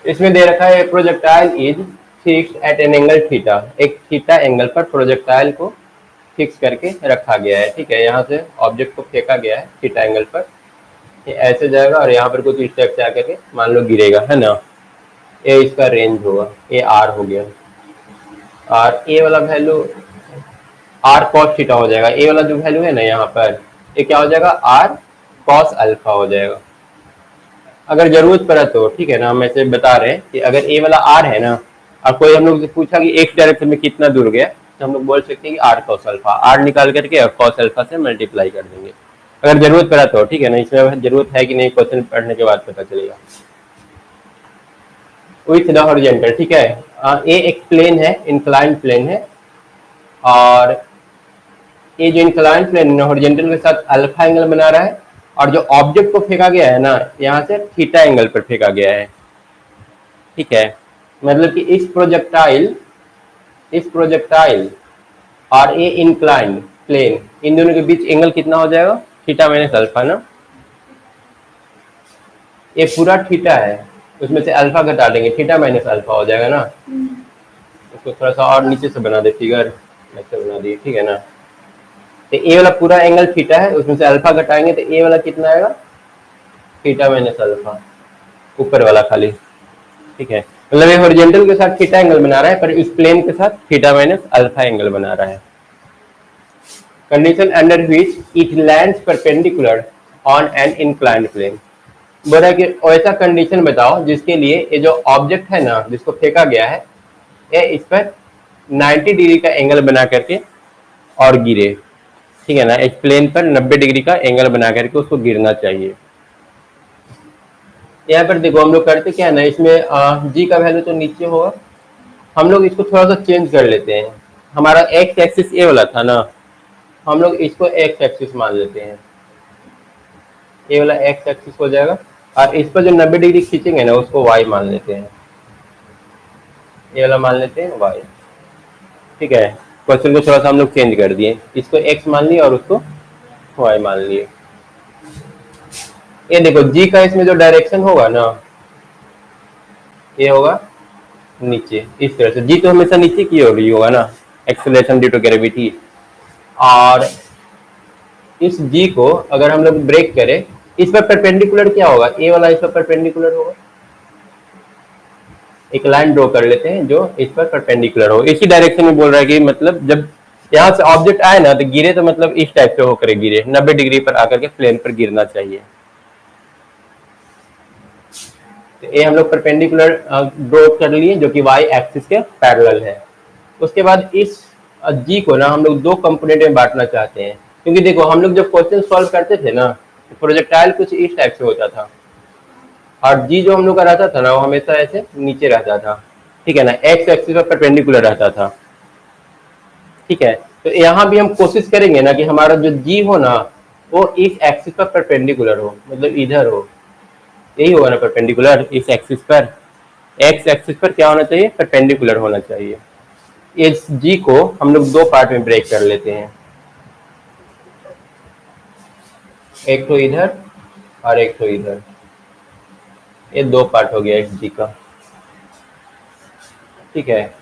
इसमें दे रखा है projectile is fixed at an angle theta, एक थीटा एंगल पर प्रोजेक्टाइल को फिक्स करके रखा गया है। ठीक है, यहाँ से ऑब्जेक्ट को फेंका गया है थीटा एंगल पर, ये ऐसे जाएगा और यहाँ पर कुछ इस टाइप से आकर के मान लो गिरेगा, है ना। ये इसका रेंज होगा, ये आर हो गया, और ए वाला वैल्यू आर कॉस थीटा हो जाएगा। ए वाला जो वैल्यू है ना यहाँ पर, ये क्या हो जाएगा, आर कॉस अल्फा हो जाएगा। अगर जरूरत पड़ा तो, ठीक है ना, हम ऐसे बता रहे हैं कि अगर ए वाला आर है ना, और कोई हम लोग से पूछा कि एक्स डायरेक्शन में कितना दूर गया, तो हम लोग बोल सकते हैं कि आर कॉस अल्फा, आर निकाल करके और कॉस अल्फा से मल्टीप्लाई कर देंगे अगर जरूरत पड़ा तो। ठीक है ना, इसमें जरूरत है कि नहीं, क्वेश्चन पढ़ने के बाद पता चलेगा। विथ द हॉरिजॉन्टल, ठीक है, ये एक प्लेन है, इंक्लाइन प्लेन है, और ये जो इंक्लाइन प्लेन है हॉरिजॉन्टल के साथ अल्फा एंगल बना रहा है, और जो ऑब्जेक्ट को फेंका गया है ना, यहाँ से थीटा एंगल पर फेंका गया है। ठीक है, मतलब कि इस प्रोजेक्टाइल और ये इंक्लाइन प्लेन, इन दोनों के बीच एंगल कितना हो जाएगा, थीटा माइनस अल्फा ना। ये पूरा थीटा है, उसमें से अल्फा घटा देंगे, थीटा माइनस अल्फा हो जाएगा ना। उसको थोड़ा सा और नीचे से बना दे, फिगर ऐसे बना दी, ठीक है ना। तो ए वाला पूरा एंगल थीटा है, उसमें से अल्फा घटाएंगे तो ए वाला कितना आएगा, थीटा माइनस अल्फा, ऊपर वाला खाली। ठीक है, मतलब ये हॉरिजॉन्टल के साथ थीटा एंगल बना रहा है, पर इस प्लेन के साथ थीटा माइनस अल्फा एंगल बना रहा है। Condition under which it lands perpendicular on an inclined plane. बोला कि ऐसा कंडीशन बताओ जिसके लिए ये जो ऑब्जेक्ट है ना, जिसको फेंका गया है, ये इस पर 90 डिग्री का एंगल बना करके और गिरे। ठीक है ना, इस प्लेन पर 90 डिग्री का एंगल बना करके उसको गिरना चाहिए। यहाँ पर देखो हम लोग करते क्या है ना, इसमें जी का वैल्यू तो नीचे होगा, हम लोग इसको थोड़ा सा चेंज कर लेते हैं। हमारा एक्स एक्सिस ए वाला था ना, हम लोग इसको एक्स एक्सिस मान लेते हैं, ए वाला एक्स एक्सिस हो जाएगा, और इस पर जो 90 डिग्री खींचेंगे ना, उसको वाई मान लेते हैं, ये वाला मान लेते हैं वाई। ठीक है, क्वेश्चन को थोड़ा सा हम लोग चेंज कर दिए, इसको एक्स मान लिए और उसको वाई मान लिए। ये देखो जी का इसमें जो डायरेक्शन होगा ना, ये होगा नीचे, इस तरह से। जी तो हमेशा नीचे की ओर ही होगा ना, एक्सेलरेशन ड्यू टू ग्रेविटी। और इस जी को अगर हम लोग ब्रेक करें, इस पर परपेंडिकुलर क्या होगा, ए वाला इस पर परपेंडिकुलर होगा। एक लाइन ड्रॉ कर लेते हैं जो इस पर परपेंडिकुलर हो, इसी डायरेक्शन में बोल रहा है कि मतलब जब यहाँ से ऑब्जेक्ट आए ना तो गिरे, तो मतलब इस टाइप से होकर गिरे, 90 डिग्री पर आकर के प्लेन पर गिरना चाहिए। तो ये हम लोग परपेंडिकुलर ड्रॉ कर लिए जो कि वाई एक्सिस के पैरेलल है। उसके बाद इस जी को ना हम लोग दो कंपोनेंट में बांटना चाहते हैं, क्योंकि देखो हम लोग जब क्वेश्चन सॉल्व करते थे ना, तो प्रोजेक्टाइल कुछ इस टाइप से होता था, और जी जो हम लोग का रहता था ना, वो हमेशा ऐसे नीचे रहता था। ठीक है ना, एक्स एक्सिस पर परपेंडिकुलर रहता था। ठीक है, तो यहाँ भी हम कोशिश करेंगे ना कि हमारा जो जी हो ना, वो इस एक्सिस पर परपेंडिकुलर हो, मतलब इधर हो, यही होगा ना परपेंडिकुलर, इस एक्सिस पर, एक्स एक्सिस पर क्या होना चाहिए, परपेंडिकुलर होना चाहिए। इस जी को हम लोग दो पार्ट में ब्रेक कर लेते हैं, एक तो इधर और एक तो इधर, ये दो पार्ट हो गया इस जी का। ठीक है,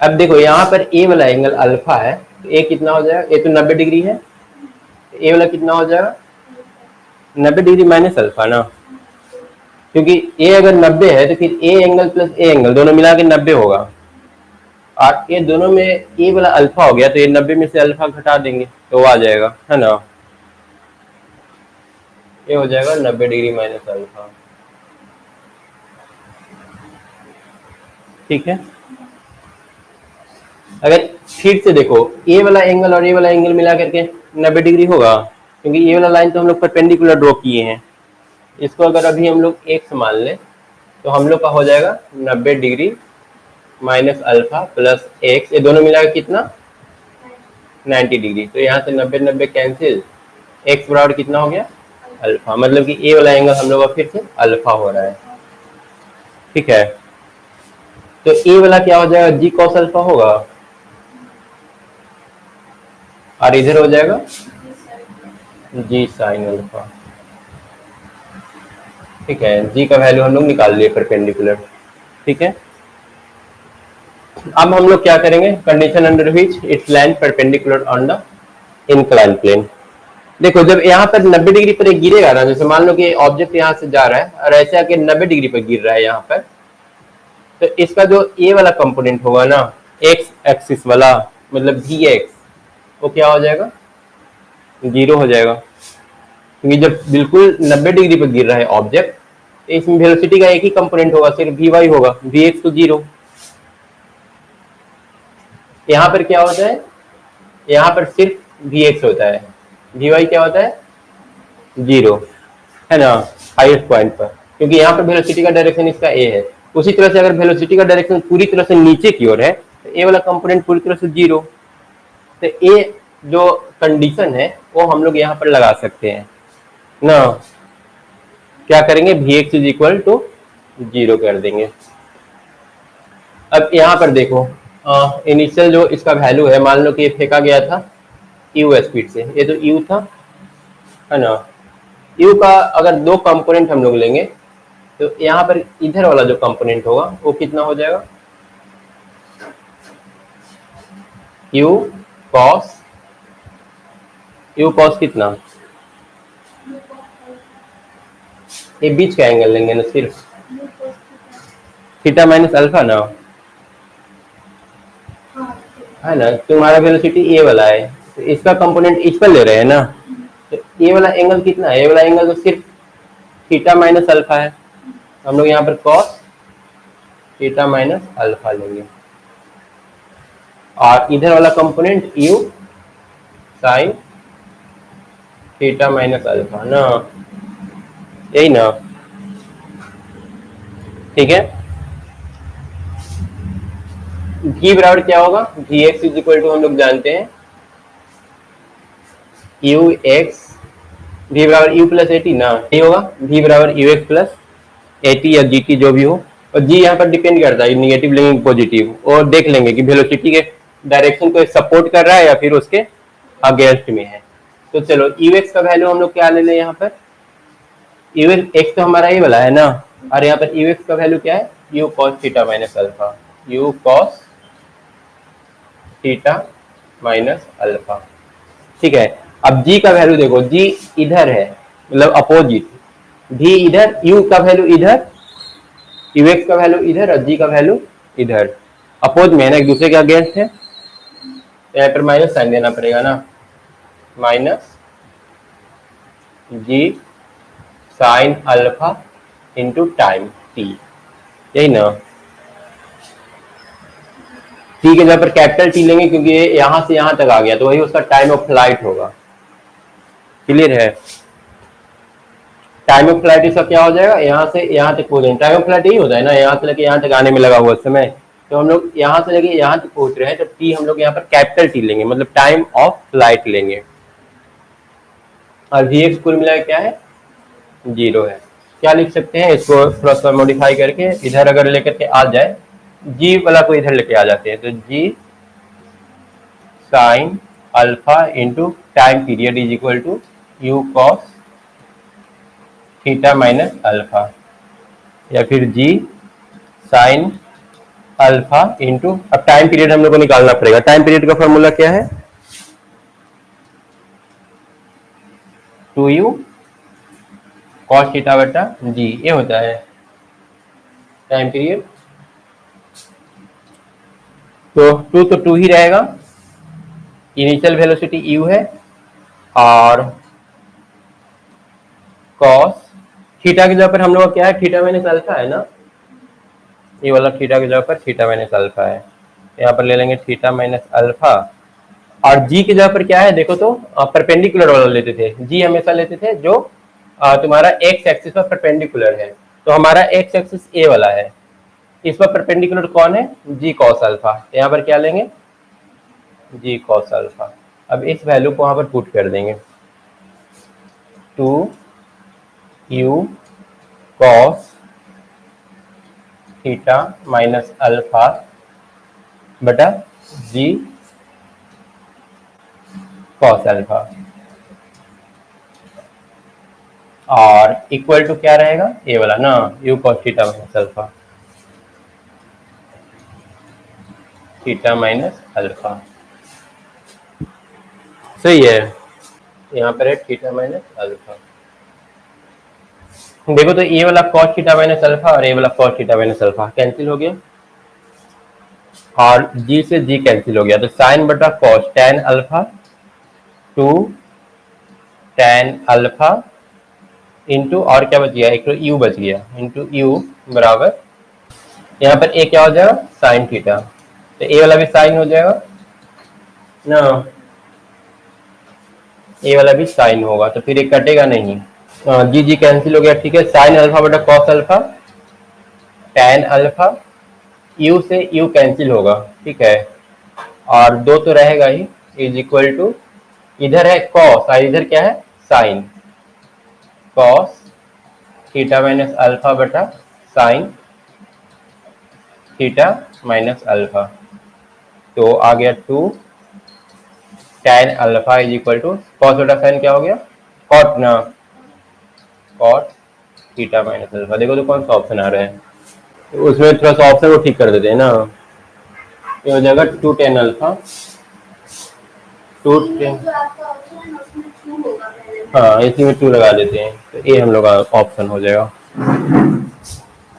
अब देखो यहाँ पर ए वाला एंगल अल्फा है, तो ए कितना हो जाएगा, ये तो 90 डिग्री है, ए वाला कितना हो जाएगा, 90 डिग्री माइनस अल्फा ना, क्योंकि ए अगर 90 है तो फिर A angle plus A angle दोनों मिला के 90 होगा, और ये दोनों में ए वाला अल्फा हो गया, तो ये 90 में से अल्फा घटा देंगे तो वो आ जाएगा, है ना। ये हो जाएगा 90 डिग्री माइनस अल्फा। ठीक है, अगर फिर से देखो ए वाला एंगल और ए वाला एंगल मिला करके 90 डिग्री होगा, क्योंकि ये वाला लाइन तो हम लोग परपेंडिकुलर ड्रॉ किए हैं। इसको अगर अभी हम लोग एक्स मान लें, तो हम लोग का हो जाएगा 90 degree minus alpha plus x, ये दोनों मिला के कितना, 90 डिग्री। तो यहाँ से 90 90 कैंसिल, एक्स बराबर कितना हो गया, अल्फा, मतलब कि ए वाला एंगल हम लोग का फिर से अल्फा हो रहा है। ठीक है, तो ए वाला क्या हो जाएगा, जी कॉस अल्फा होगा, और इधर हो जाएगा जी साइन अल्फा। ठीक है, जी का वैल्यू हम लोग निकाल लिए परपेंडिकुलर। ठीक है। अब हम लोग क्या करेंगे, condition under which it's line perpendicular on the incline plane. देखो जब यहाँ पर 90 डिग्री पर एक गिरेगा ना, जैसे मान लो कि ऑब्जेक्ट यहाँ से जा रहा है और ऐसे आके 90 डिग्री पर गिर रहा है यहाँ पर, तो इसका जो ए वाला कंपोनेंट होगा ना, एक्स एक्सिस वाला, मतलब वी एक्स, वो क्या हो जाएगा, 0 हो जाएगा। क्योंकि जब बिल्कुल 90 डिग्री पर गिर रहा है ऑब्जेक्ट, तो इसमें वेलोसिटी का एक ही कंपोनेंट होगा, सिर्फ वी वाई होगा, वी एक्स तो 0। यहाँ पर क्या होता है, यहाँ पर सिर्फ वी एक्स होता है, वी वाई क्या होता है, 0, है ना, हाईएस्ट पॉइंट पर, क्योंकि यहाँ पर वेलोसिटी का डायरेक्शन इसका ए है। उसी तरह से अगर वेलोसिटी का डायरेक्शन पूरी तरह से नीचे की ओर है, तो ए वाला कंपोनेंट पूरी तरह से 0। तो ए जो कंडीशन है वो हम लोग यहाँ पर लगा सकते हैं ना, क्या करेंगे, v x is equal to 0 कर देंगे। अब यहाँ पर देखो, इनिशियल जो इसका वैल्यू है, मान लो कि ये फेंका गया था यू स्पीड से, ये तो यू था, है ना। यू का अगर दो कंपोनेंट हम लोग लेंगे, तो यहाँ पर इधर वाला जो कंपोनेंट होगा वो कितना हो जाएगा, यू कॉस, यू कॉस कितना, ये बीच का एंगल लेंगे ना सिर्फ, थीटा माइनस अल्फा ना, है ना। तुम्हारा वेलोसिटी ए वाला है, तो इसका कंपोनेंट इस पर ले रहे हैं ना, तो ए वाला एंगल कितना है, ए वाला एंगल तो सिर्फ थीटा माइनस अल्फा है। हम लोग यहाँ पर कॉस थीटा माइनस अल्फा लेंगे, और इधर वाला component u sine theta minus alpha ना, यही ना, ठीक है। v बराबर क्या होगा, v x is equal to हम लोग जानते हैं यू एक्स, वी बराबर यू प्लस एटी ना, ये होगा v बराबर यू एक्स प्लस एटी या जीटी जो भी हो, और जी यहाँ पर डिपेंड करता है निगेटिव लेंगे पॉजिटिव, और देख लेंगे कि वेलोसिटी के डायरेक्शन को सपोर्ट कर रहा है या फिर उसके अगेंस्ट में है। तो चलो यू एक्स का वैल्यू हम लोग क्या ले लें, यहाँ पर यू एक्स तो हमारा ये वाला है ना, और यहाँ पर यू एक्स का वैल्यू क्या है, you cos theta minus alpha, you cos theta minus alpha, ठीक है। अब g का वैल्यू देखो, g इधर है, मतलब अपोजिट, v इधर, u का वैल्यू इधर, यू एक्स का वैल्यू इधर, और g का वैल्यू इधर, अपोज में है ना, एक दूसरे के अगेंस्ट है, तो यहाँ पर माइनस साइन देना पड़ेगा ना, minus g sine alpha into time t, यही ना। टी के जगह पर कैपिटल टी लेंगे क्योंकि ये यहां से यहां तक आ गया, तो वही उसका टाइम ऑफ फ्लाइट होगा, क्लियर है। टाइम ऑफ फ्लाइट इसका क्या हो जाएगा, यहाँ से यहाँ तक पहुंच, टाइम ऑफ फ्लाइट यही होता है ना, यहाँ से लेके यहाँ तक आने में लगा हुआ समय, तो हम लोग यहाँ से लेके यहाँ तक पहुंच रहे हैं, तो टी हम लोग यहाँ पर कैपिटल टी लेंगे, मतलब टाइम ऑफ फ्लाइट लेंगे, और वी एक्स कुल मिला क्या है, 0 है। क्या लिख सकते हैं, इसको थोड़ा सा मॉडिफाई करके इधर अगर लेकर के आ जाए, जी वाला को इधर लेके आ जाते हैं, तो g sine alpha into time period is equal to u cos theta minus alpha, या फिर जी साइन अल्फा इंटू, अब टाइम पीरियड हम लोग को निकालना पड़ेगा, टाइम पीरियड का फॉर्मूला क्या है, 2u कॉस थीटा बटा जी, ये होता है टाइम पीरियड। तो 2 तो 2 ही रहेगा, इनिशियल वेलोसिटी u है, और कॉस थीटा की जगह पर हम लोग क्या है, थीटा माइनस अल्फा है ना, ये वाला थीटा की जगह पर थीटा माइनस अल्फा है, यहाँ पर ले लेंगे थीटा माइनस अल्फा, और जी की जगह पर क्या है देखो, तो परपेंडिकुलर वाला लेते थे, जी हमेशा लेते थे जो तुम्हारा एक्स एक्सिस पर परपेंडिकुलर है, तो हमारा एक्स एक्सिस ए वाला है, इस पर परपेंडिकुलर कौन है, जी कॉस अल्फा, यहाँ पर क्या लेंगे, जी कॉस अल्फा। अब इस वैल्यू को वहां पर पुट कर देंगे, 2u cos theta minus alpha बटा जी कॉस अल्फा, और इक्वल टू क्या रहेगा, ये वाला ना, you cos theta minus alpha. Theta minus alpha, सही है। यहाँ पर है थीटा माइनस अल्फा। देखो तो ये वाला cos थीटा माइनस अल्फा और ये वाला cos theta minus alpha cancel हो गया, और g से g कैंसिल हो गया, तो साइन बटा cos tan alpha two tan alpha into और क्या बच गया, एक तो u बच गया, इंटू u बराबर यहाँ पर a क्या हो जाएगा, साइन थीटा, तो a वाला भी साइन हो जाएगा ना, a वाला भी साइन होगा, तो फिर ये कटेगा नहीं, जी जी कैंसिल हो गया, ठीक है। साइन अल्फा बटा cos alpha tan alpha, u से u कैंसिल होगा, ठीक है, और दो तो रहेगा ही, इज इक्वल टू इधर है कॉस और इधर क्या है sine, cos theta minus alpha बटा साइन थीटा माइनस अल्फा, तो आ गया two tan alpha is equal to cos बटा साइन क्या हो गया, कॉट ना, कॉट थीटा माइनस अल्फा। देखो तो कौन सा ऑप्शन आ रहा है, तो उसमें थोड़ा सा ऑप्शन को ठीक कर देते हैं ना, ये हो जाएगा two tan alpha, two tan, हाँ इसी में टू लगा देते हैं, तो ये हम लोग का ऑप्शन हो जाएगा।